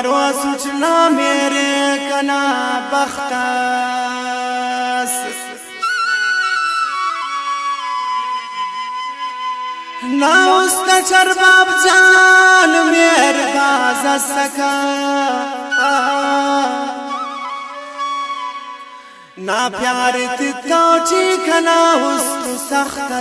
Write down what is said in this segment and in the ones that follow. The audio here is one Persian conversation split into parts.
و سوچنا میرے کنا بختاس ناوست چرباب جان میر باز سکا نا پیار تیتا ٹھیکنا است سخت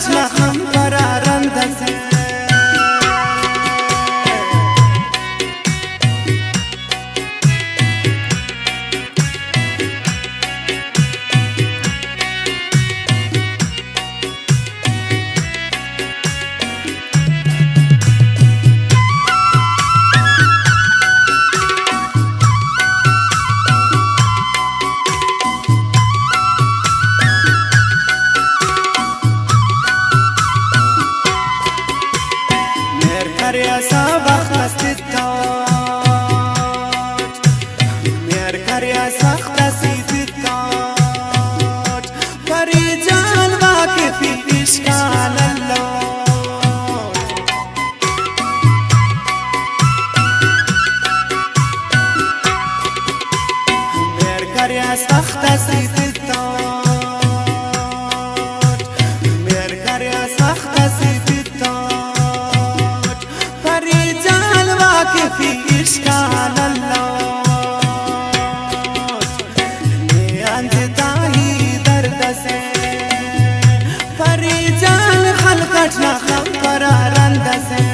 نخم برارند سے سخت سیدتاد میرکری سخت سیدتاد پریجان واقفی اشکال اللات نیانج تاہی درد سے پریجان خلقت نخم پرارند سے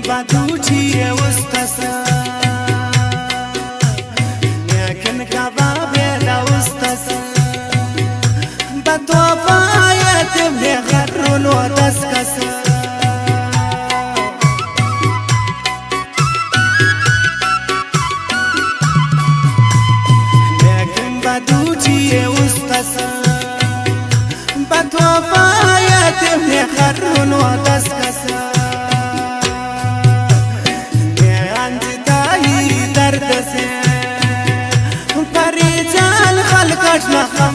بدوچی وستسا لكن كبابي لوستسا بتوفايت ابني خرون ودسكسا لكن بدوچي وستسا بتوفايت ابني خرون ودسكسا پریجان خلقت نخم